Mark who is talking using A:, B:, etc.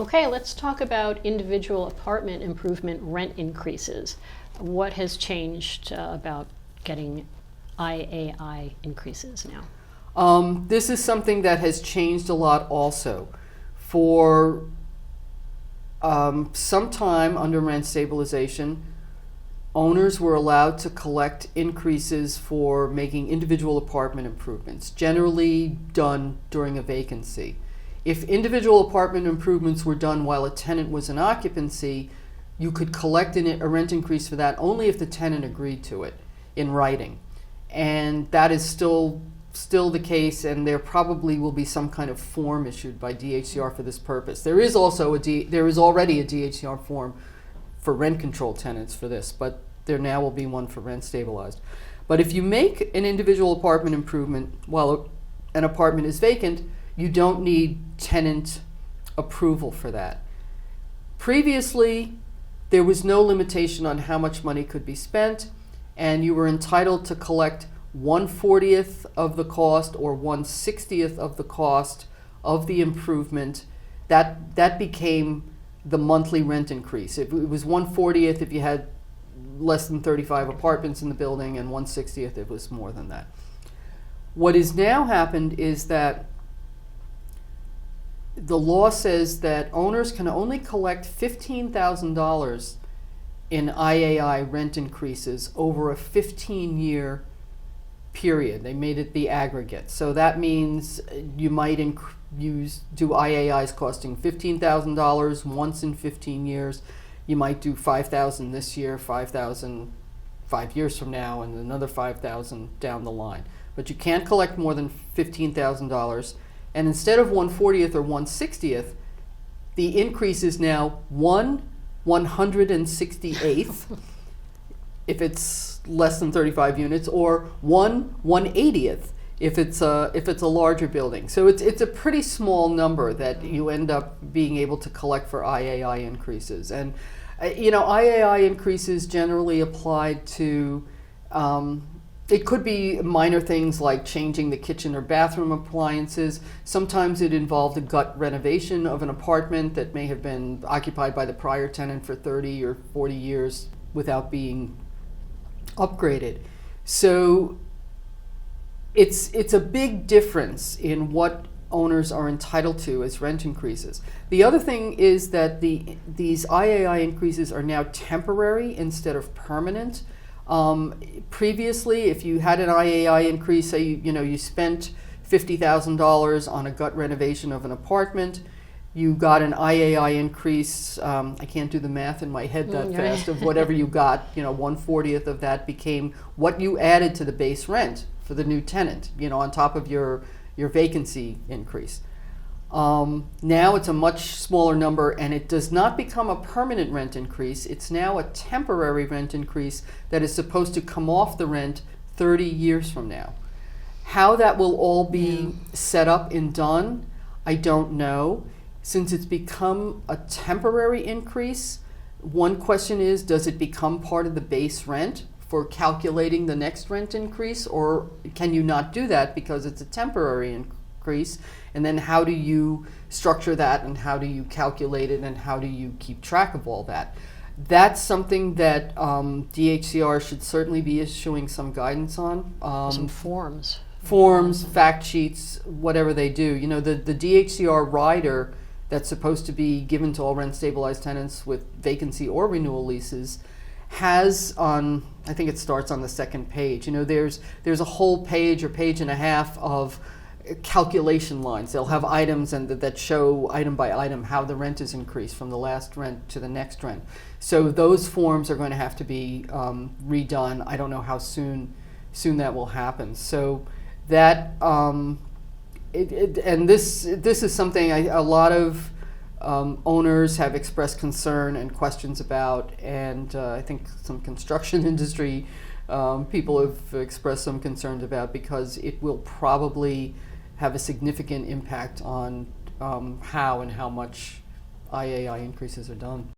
A: Okay, let's talk about individual apartment improvement rent increases. What has changed about getting IAI increases now?
B: This is something that has changed a lot also. For some time under rent stabilization, owners were allowed to collect increases for making individual apartment improvements, generally done during a vacancy. If individual apartment improvements were done while a tenant was in occupancy, you could collect a rent increase for that only if the tenant agreed to it in writing. And that is still the case, and there probably will be some kind of form issued by DHCR for this purpose. There is already a DHCR form for rent control tenants for this, but there now will be one for rent stabilized. But if you make an individual apartment improvement while an apartment is vacant, you don't need tenant approval for that. Previously, there was no limitation on how much money could be spent, and you were entitled to collect 1/40th of the cost or 1/60th of the cost of the improvement. That became the monthly rent increase. It was 1/40th if you had less than 35 apartments in the building, and 1/60th if it was more than that. What has now happened is that the law says that owners can only collect $15,000 in IAI rent increases over a 15-year period. They made it the aggregate. So that means you might do IAIs costing $15,000 once in 15 years. You might do $5,000 this year, $5,000 5 years from now, and another $5,000 down the line. But you can't collect more than $15,000. And instead of 1/40th or 1/60th, the increase is now 1/168th if it's less than 35 units, or 1/180th if it's a larger building. So it's a pretty small number that you end up being able to collect for IAI increases. And IAI increases generally applied to it could be minor things like changing the kitchen or bathroom appliances. Sometimes it involved a gut renovation of an apartment that may have been occupied by the prior tenant for 30 or 40 years without being upgraded. So it's a big difference in what owners are entitled to as rent increases. The other thing is that these IAI increases are now temporary instead of permanent. Previously, if you had an IAI increase, say you spent $50,000 on a gut renovation of an apartment, you got an IAI increase. I can't do the math in my head that fast. Of whatever you got, 1/40th of that became what you added to the base rent for the new tenant. On top of your vacancy increase. Now it's a much smaller number, and it does not become a permanent rent increase. It's now a temporary rent increase that is supposed to come off the rent 30 years from now. How that will all be set up and done, I don't know. Since it's become a temporary increase, one question is, does it become part of the base rent for calculating the next rent increase, or can you not do that because it's a temporary increase? And then how do you structure that, and how do you calculate it, and how do you keep track of all that? That's something that DHCR should certainly be issuing some guidance on.
A: Some forms,
B: fact sheets, whatever they do. The DHCR rider that's supposed to be given to all rent stabilized tenants with vacancy or renewal leases has on, I think it starts on the second page. There's a whole page or page and a half of calculation lines. They'll have items that show item by item how the rent is increased from the last rent to the next rent. So those forms are going to have to be redone. I don't know how soon that will happen. So that this is something a lot of owners have expressed concern and questions about, and I think some construction industry people have expressed some concerns about, because it will probably have a significant impact on how and how much IAI increases are done.